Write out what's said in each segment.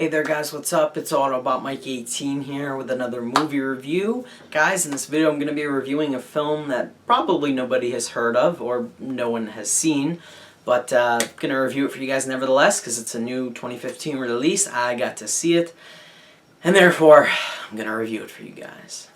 Hey there guys, what's up? It's Autobot Mike 18 here with another movie review. Guys, in this video I'm going to be reviewing a film that probably nobody has heard of or no one has seen. But I'm going to review it for you guys nevertheless because it's a new 2015 release. I got to see it. And therefore, I'm going to review it for you guys.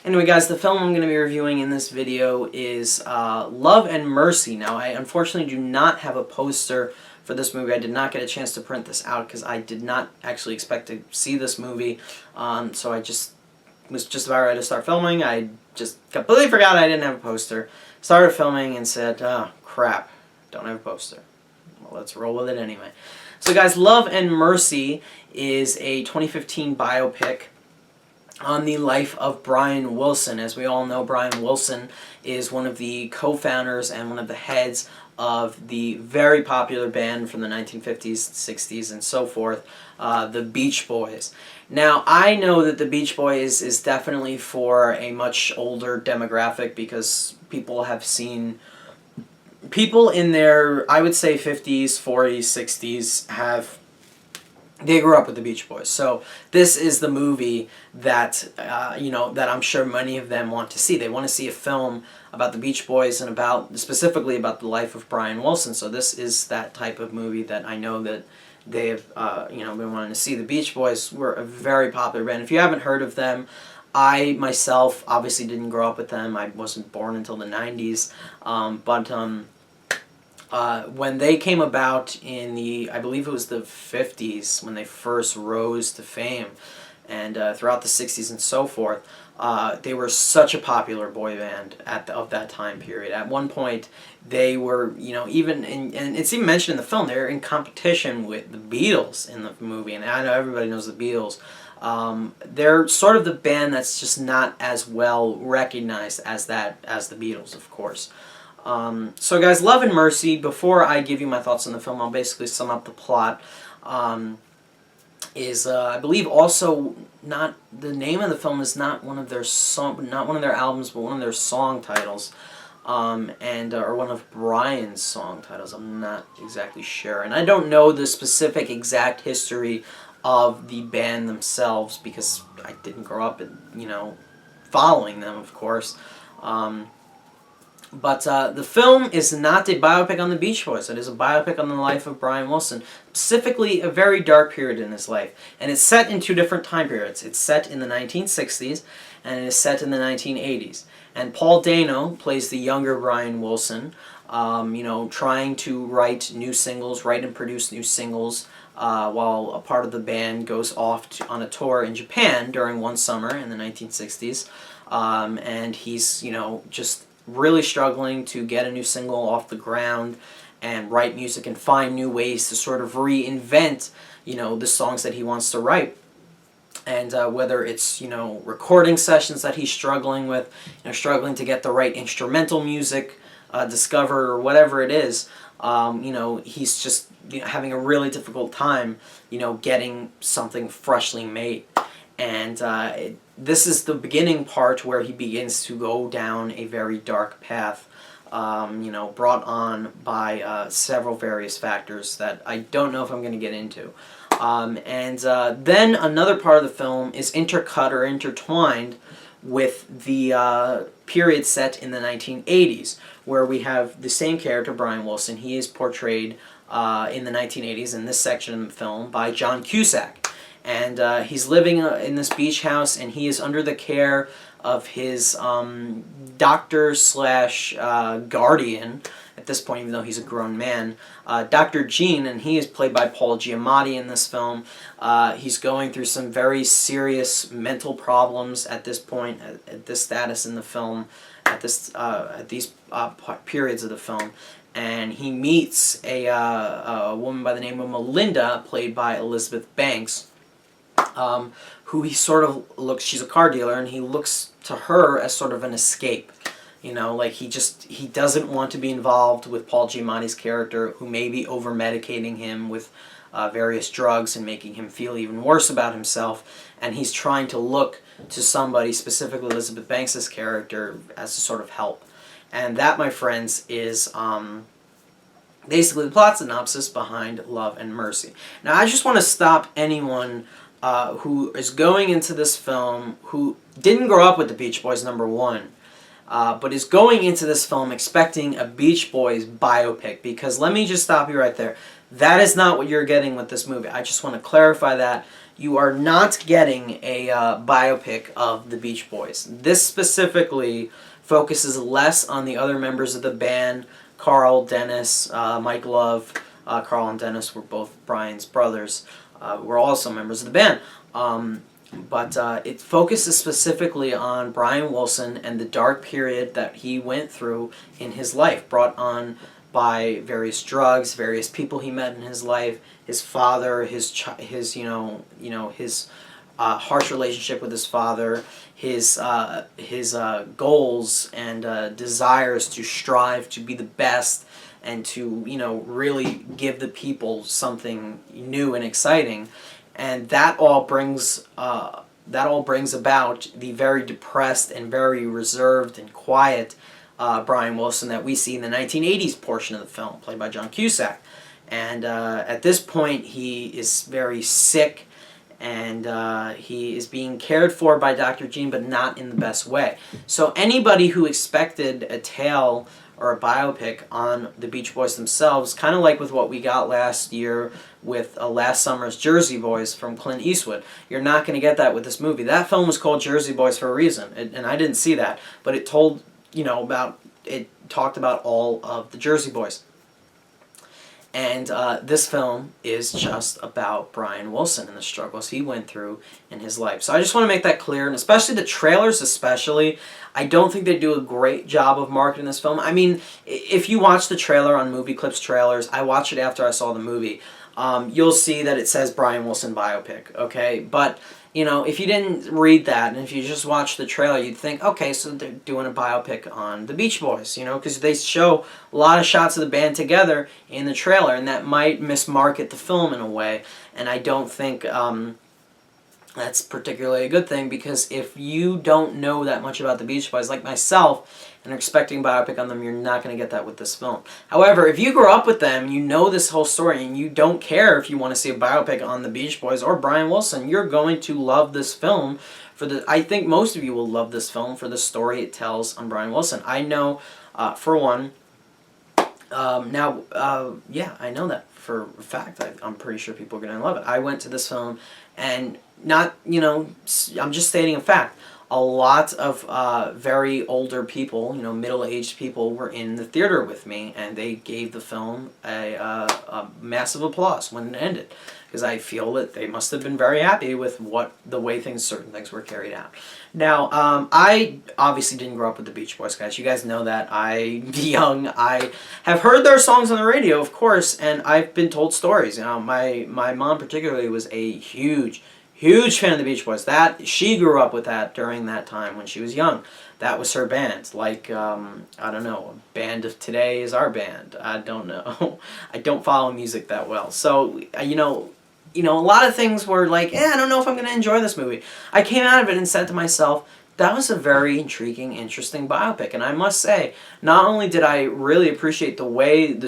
Anyway guys, the film I'm going to be reviewing in this video is Love and Mercy. Now I unfortunately do not have a poster for this movie. I did not get a chance to print this out because I did not actually expect to see this movie. So I was just about ready to start filming. I just completely forgot I didn't have a poster. Started filming and said, oh crap, don't have a poster. Well, let's roll with it anyway. So guys, Love and Mercy is a 2015 biopic on the life of Brian Wilson. As we all know, Brian Wilson is one of the co-founders and one of the heads of the very popular band from the 1950s, 60s, and so forth, the Beach Boys. Now, I know that the Beach Boys is definitely for a much older demographic because people have seen... People in their, I would say, 50s, 40s, 60s they grew up with the Beach Boys. So this is the movie that, that I'm sure many of them want to see. They want to see a film about the Beach Boys and specifically about the life of Brian Wilson. So this is that type of movie that I know that they have, been wanting to see. The Beach Boys were a very popular band. If you haven't heard of them, I myself obviously didn't grow up with them. I wasn't born until the 90s. When they came about in I believe it was the 50s, when they first rose to fame, and throughout the 60s and so forth, they were such a popular boy band of that time period. At one point, they were, and it's even mentioned in the film, they're in competition with the Beatles in the movie, and I know everybody knows the Beatles. They're sort of the band that's just not as well recognized as the Beatles, of course. So guys, Love and Mercy, before I give you my thoughts on the film, I'll basically sum up the plot. I believe also not, the name of the film is not one of their albums, but one of their song titles. Or one of Brian's song titles. I'm not exactly sure. And I don't know the specific exact history of the band themselves because I didn't grow up, following them, of course. But the film is not a biopic on the Beach Boys. It is a biopic on the life of Brian Wilson, specifically a very dark period in his life. And it's set in two different time periods. It's set in the 1960s, and it is set in the 1980s. And Paul Dano plays the younger Brian Wilson, trying to write and produce new singles, while a part of the band goes off on a tour in Japan during one summer in the 1960s. And he's, just really struggling to get a new single off the ground and write music and find new ways to sort of reinvent, the songs that he wants to write. And whether it's, recording sessions that he's struggling with, struggling to get the right instrumental music discovered or whatever it is, he's just having a really difficult time, getting something freshly made. And this is the beginning part where he begins to go down a very dark path, brought on by several various factors that I don't know if I'm going to get into. Then another part of the film is intercut or intertwined with the period set in the 1980s, where we have the same character, Brian Wilson. He is portrayed in the 1980s in this section of the film by John Cusack. And he's living in this beach house, and he is under the care of his doctor slash guardian at this point, even though he's a grown man, Dr. Gene, and he is played by Paul Giamatti in this film. He's going through some very serious mental problems at this point, at this status in the film, at these periods of the film. And he meets a woman by the name of Melinda, played by Elizabeth Banks, who he sort of looks, she's a car dealer, and he looks to her as sort of an escape. Like he doesn't want to be involved with Paul Giamatti's character, who may be over-medicating him with various drugs and making him feel even worse about himself. And he's trying to look to somebody, specifically Elizabeth Banks' character, as a sort of help. And that, my friends, is basically the plot synopsis behind Love and Mercy. Now, I just want to stop anyone who is going into this film who didn't grow up with the Beach Boys, number one, but is going into this film expecting a Beach Boys biopic, because let me just stop you right there. That is not what you're getting with this movie. I just want to clarify that. You are not getting a biopic of the Beach Boys. This specifically focuses less on the other members of the band, Carl, Dennis, Mike Love. Carl and Dennis were both Brian's brothers, who were also members of the band. But it focuses specifically on Brian Wilson and the dark period that he went through in his life, brought on by various drugs, various people he met in his life, his father, his harsh relationship with his father, his goals and desires to strive to be the best and to really give the people something new and exciting, and that all brings about the very depressed and very reserved and quiet Brian Wilson that we see in the 1980s portion of the film, played by John Cusack. And at this point, he is very sick, and he is being cared for by Dr. Jean, but not in the best way. So anybody who expected a tale or a biopic on the Beach Boys themselves, kind of like with what we got last year with last summer's Jersey Boys from Clint Eastwood, you're not going to get that with this movie. That film was called Jersey Boys for a reason, and I didn't see that, but it told, it talked about all of the Jersey Boys. And this film is just about Brian Wilson and the struggles he went through in his life. So I just want to make that clear, and especially the trailers especially, I don't think they do a great job of marketing this film. I mean, if you watch the trailer on Movie Clips Trailers, I watched it after I saw the movie, you'll see that it says Brian Wilson biopic, okay? But if you didn't read that, and if you just watched the trailer, you'd think, okay, so they're doing a biopic on the Beach Boys, because they show a lot of shots of the band together in the trailer, and that might mismarket the film in a way, and I don't think that's particularly a good thing, because if you don't know that much about the Beach Boys, like myself, and are expecting biopic on them, you're not going to get that with this film. However, if you grew up with them, you know this whole story, and you don't care if you want to see a biopic on the Beach Boys or Brian Wilson, you're going to love this film. I think most of you will love this film for the story it tells on Brian Wilson. I know, for one, I know that for a fact. I'm pretty sure people are going to love it. I went to this film, and I'm just stating a fact. A lot of very older people, middle-aged people, were in the theater with me, and they gave the film a massive applause when it ended, because I feel that they must have been very happy with the way certain things were carried out. Now, I obviously didn't grow up with the Beach Boys, guys. You guys know that. I'm young. I have heard their songs on the radio, of course, and I've been told stories. My mom particularly was a huge fan of the Beach Boys. She grew up with that during that time when she was young. That was her band. Like, I don't know, a band of today is our band. I don't know. I don't follow music that well. So, a lot of things were like, I don't know if I'm going to enjoy this movie. I came out of it and said to myself, that was a very intriguing, interesting biopic. And I must say, not only did I really appreciate the way the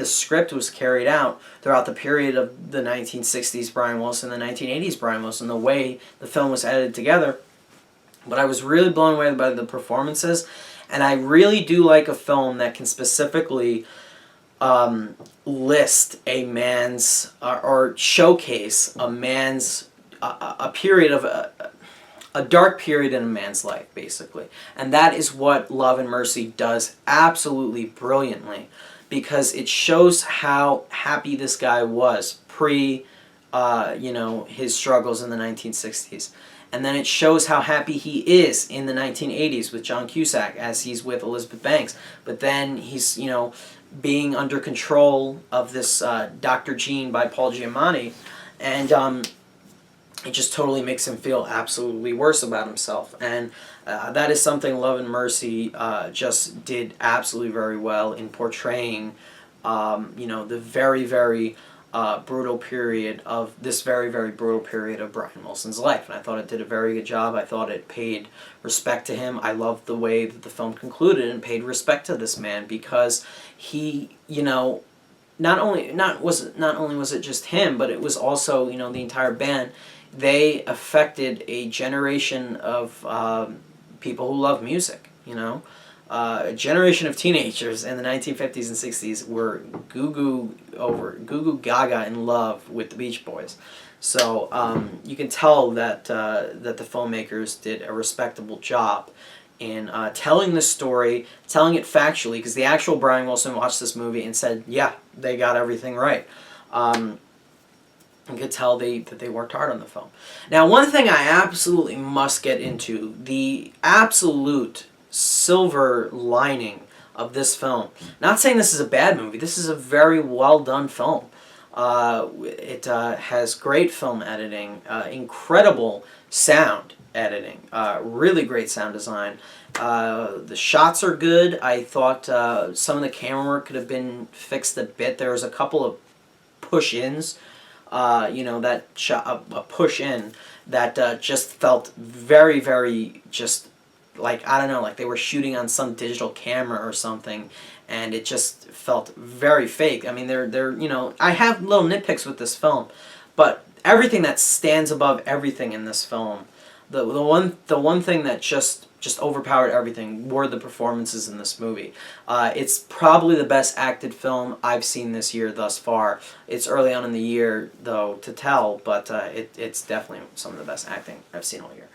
script was carried out throughout the period of the 1960s Brian Wilson, the 1980s Brian Wilson, the way the film was edited together, but I was really blown away by the performances. And I really do like a film that can specifically list a man's, or showcase a man's, a period of a dark period in a man's life, basically. And that is what Love and Mercy does absolutely brilliantly, because it shows how happy this guy was pre, his struggles in the 1960s. And then it shows how happy he is in the 1980s with John Cusack as he's with Elizabeth Banks. But then he's, being under control of this Dr. Jean by Paul Giamatti. And it just totally makes him feel absolutely worse about himself. And that is something Love and Mercy just did absolutely very well in portraying, the very, very brutal period of this very, very brutal period of Brian Wilson's life. And I thought it did a very good job. I thought it paid respect to him. I loved the way that the film concluded and paid respect to this man, because he, you know, not only was it just him, but it was also, you know, the entire band. They affected a generation of people who love music, you know. A generation of teenagers in the 1950s and 60s were goo goo gaga in love with the Beach Boys. So you can tell that that the filmmakers did a respectable job in telling the story, telling it factually, because the actual Brian Wilson watched this movie and said, yeah, they got everything right. You could tell that they worked hard on the film. Now, one thing I absolutely must get into, the absolute silver lining of this film. Not saying this is a bad movie. This is a very well done film. It has great film editing, incredible sound editing, really great sound design. The shots are good. I thought some of the camera work could have been fixed a bit. There was a couple of push-ins, you know, that shot, a push-in that just felt very, very just like, I don't know, like they were shooting on some digital camera or something, and it just felt very fake. I mean, they're you know, I have little nitpicks with this film, but everything that stands above everything in this film, the one thing that just overpowered everything were the performances in this movie. It's probably the best acted film I've seen this year thus far. It's early on in the year, though, to tell, but it's definitely some of the best acting I've seen all year.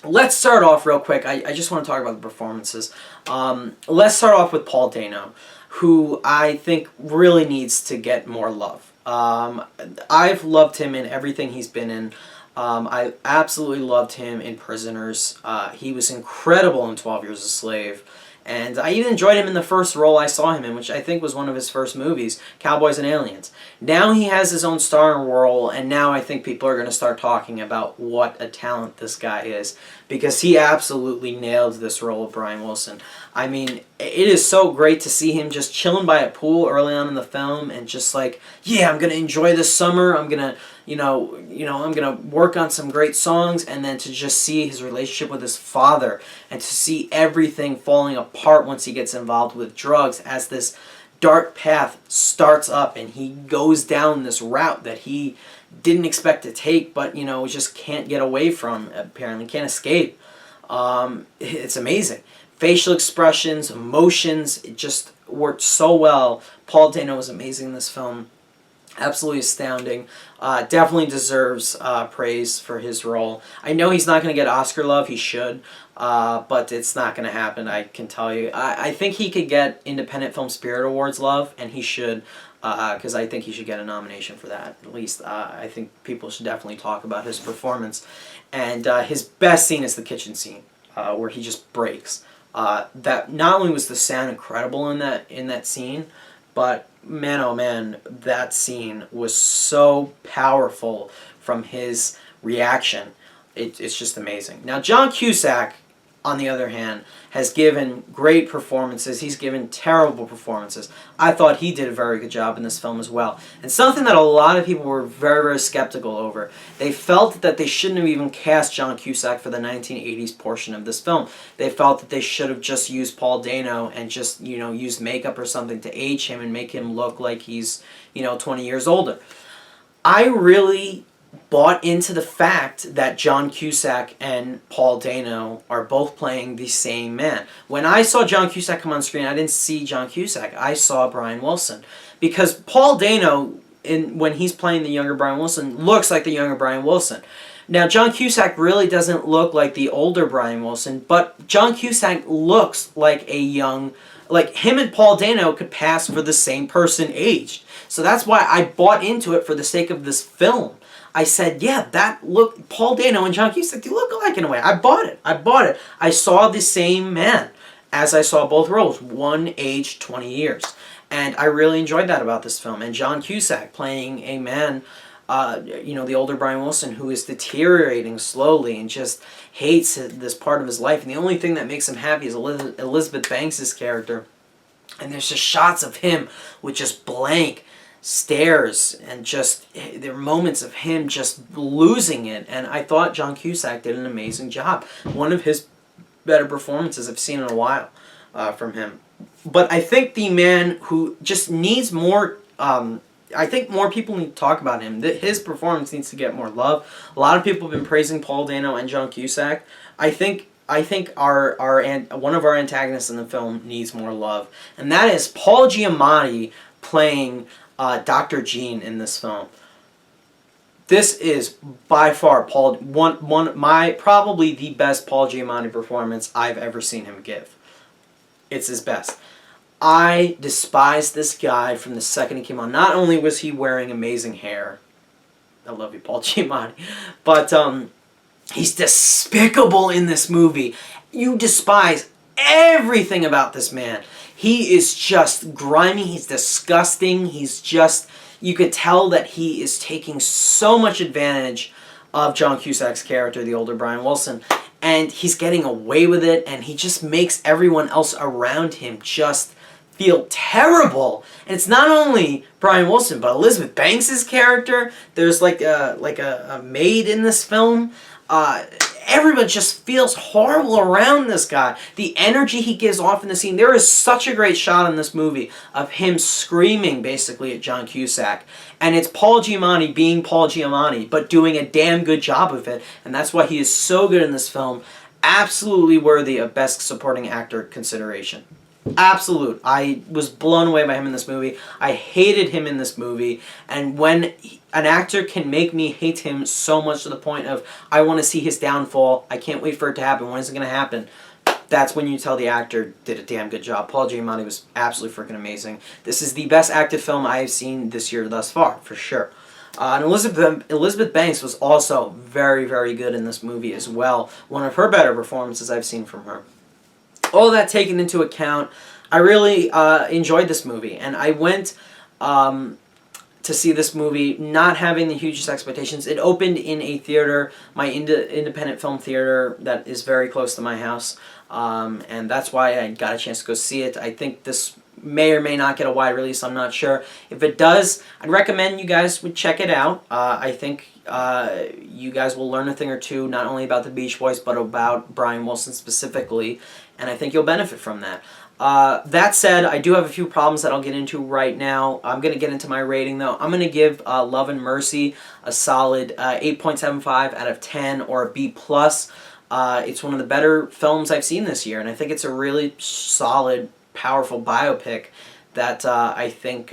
Let's start off real quick. I just want to talk about the performances. Let's start off with Paul Dano, who I think really needs to get more love. I've loved him in everything he's been in. I absolutely loved him in Prisoners. He was incredible in 12 Years a Slave. And I even enjoyed him in the first role I saw him in, which I think was one of his first movies, Cowboys and Aliens. Now he has his own starring role, and now I think people are going to start talking about what a talent this guy is, because he absolutely nailed this role of Brian Wilson. I mean, it is so great to see him just chilling by a pool early on in the film and just like, yeah, I'm going to enjoy this summer. I'm going to, I'm going to work on some great songs, and then to just see his relationship with his father and to see everything falling apart once he gets involved with drugs as this dark path starts up and he goes down this route that he didn't expect to take, but, just can't get away from, apparently, can't escape. It's amazing. Facial expressions, emotions, it just worked so well. Paul Dano was amazing in this film. Absolutely astounding. Definitely deserves praise for his role. I know he's not going to get Oscar love. He should. But it's not going to happen, I can tell you. I think he could get Independent Film Spirit Awards love, and he should, because I think he should get a nomination for that. At least I think people should definitely talk about his performance. And his best scene is the kitchen scene, where he just breaks. That not only was the sound incredible in that scene, but man, oh man, that scene was so powerful from his reaction. It's just amazing. Now, John Cusack, on the other hand, has given great performances. He's given terrible performances. I thought he did a very good job in this film as well. And something that a lot of people were very, very skeptical over. They felt that they shouldn't have even cast John Cusack for the 1980s portion of this film. They felt that they should have just used Paul Dano and just, used makeup or something to age him and make him look like he's, 20 years older. I really bought into the fact that John Cusack and Paul Dano are both playing the same man. When I saw John Cusack come on screen, I didn't see John Cusack. I saw Brian Wilson. Because Paul Dano, when he's playing the younger Brian Wilson, looks like the younger Brian Wilson. Now, John Cusack really doesn't look like the older Brian Wilson, but John Cusack looks like a young, like him and Paul Dano could pass for the same person aged. So that's why I bought into it for the sake of this film. I said, yeah, Paul Dano and John Cusack, they look alike in a way. I bought it. I saw the same man as I saw both roles, one aged 20 years. And I really enjoyed that about this film. And John Cusack playing a man, the older Brian Wilson, who is deteriorating slowly and just hates this part of his life. And the only thing that makes him happy is Elizabeth Banks' character. And there's just shots of him with just blank, stares, and just there are moments of him just losing it. And I thought John Cusack did an amazing job. One of his better performances I've seen in a while from him. But I think the man who just needs more. I think more people need to talk about him. His performance needs to get more love. A lot of people have been praising Paul Dano and John Cusack. I think our one of our antagonists in the film needs more love, and that is Paul Giamatti playing Dr. Gene in this film. This is by far probably the best Paul Giamatti performance I've ever seen him give. It's his best. I despised this guy from the second he came on. Not only was he wearing amazing hair, I love you, Paul Giamatti, but he's despicable in this movie. You despise everything about this man. He is just grimy. He's disgusting. He's just, you could tell that he is taking so much advantage of John Cusack's character, the older Brian Wilson, and he's getting away with it, and he just makes everyone else around him just feel terrible. And it's not only Brian Wilson, but Elizabeth Banks' character. There's like a maid in this film. Everyone just feels horrible around this guy. The energy he gives off in the scene. There is such a great shot in this movie of him screaming basically at John Cusack. And it's Paul Giamatti being Paul Giamatti, but doing a damn good job of it. And that's why he is so good in this film. Absolutely worthy of Best Supporting Actor consideration. Absolute. I was blown away by him in this movie. I hated him in this movie. And when an actor can make me hate him so much to the point of I want to see his downfall, I can't wait for it to happen. When is it going to happen? That's when you tell the actor did a damn good job. Paul Giamatti was absolutely freaking amazing. This is the best acted film I have seen this year thus far, for sure. And Elizabeth Banks was also very, very good in this movie as well. One of her better performances I've seen from her. All that taken into account, I really enjoyed this movie. And I went to see this movie not having the hugest expectations. It opened in a theater, my independent film theater that is very close to my house. And that's why I got a chance to go see it. I think this may or may not get a wide release. I'm not sure. If it does, I'd recommend you guys would check it out. I think you guys will learn a thing or two, not only about the Beach Boys, but about Brian Wilson specifically. And I think you'll benefit from that. That said, I do have a few problems that I'll get into right now. I'm going to get into my rating, though. I'm going to give Love and Mercy a solid 8.75 out of 10, or a B+. It's one of the better films I've seen this year, and I think it's a really solid, powerful biopic that I think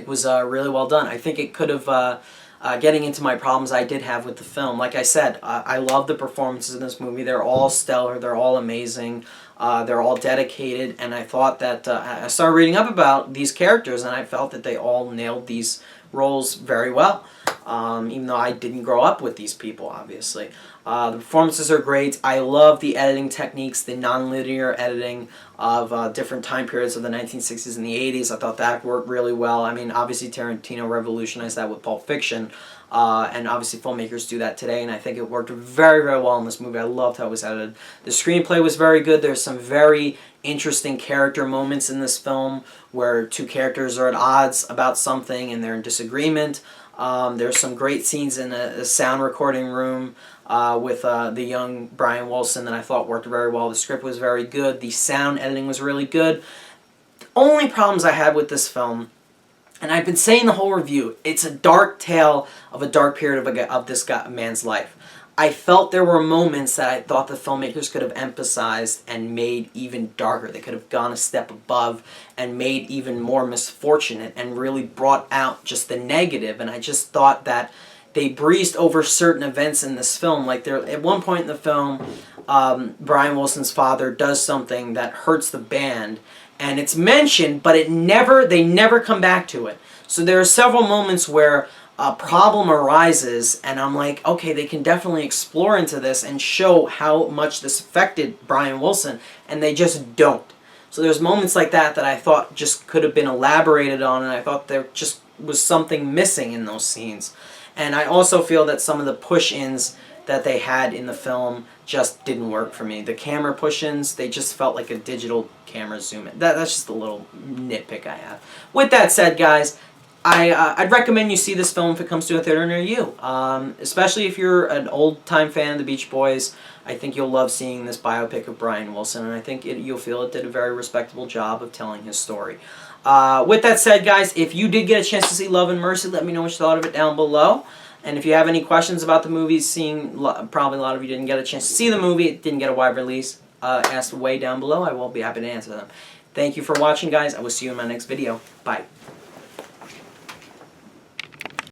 was really well done. I think it could have... getting into my problems I did have with the film. Like I said, I love the performances in this movie. They're all stellar. They're all amazing. They're all dedicated. And I thought that... I started reading up about these characters, and I felt that they all nailed these roles very well. Even though I didn't grow up with these people, obviously. The performances are great. I love the editing techniques, the non-linear editing of different time periods of the 1960s and the 80s. I thought that worked really well. I mean, obviously Tarantino revolutionized that with Pulp Fiction, and obviously filmmakers do that today, and I think it worked very, very well in this movie. I loved how it was edited. The screenplay was very good. There's some very interesting character moments in this film where two characters are at odds about something and they're in disagreement. There's some great scenes in a sound recording room with the young Brian Wilson that I thought worked very well. The script was very good. The sound editing was really good. The only problems I had with this film, and I've been saying the whole review, it's a dark tale of a dark period of this man's life. I felt there were moments that I thought the filmmakers could have emphasized and made even darker. They could have gone a step above and made even more misfortunate and really brought out just the negative. And I just thought that they breezed over certain events in this film. Like at one point in the film, Brian Wilson's father does something that hurts the band, and it's mentioned, but they never come back to it. So there are several moments where a problem arises, and I'm like, okay, they can definitely explore into this and show how much this affected Brian Wilson, and they just don't. So there's moments like that that I thought just could have been elaborated on, and I thought there just was something missing in those scenes. And I also feel that some of the push-ins that they had in the film just didn't work for me. The camera push-ins, they just felt like a digital camera zoom in. That's just a little nitpick I have. With that said, guys, I'd recommend you see this film if it comes to a theater near you. Especially if you're an old-time fan of the Beach Boys, I think you'll love seeing this biopic of Brian Wilson, and I think you'll feel it did a very respectable job of telling his story. With that said, guys, if you did get a chance to see Love and Mercy, let me know what you thought of it down below. And if you have any questions about the movie, probably a lot of you didn't get a chance to see the movie, it didn't get a wide release, ask way down below. I will be happy to answer them. Thank you for watching, guys. I will see you in my next video. Bye.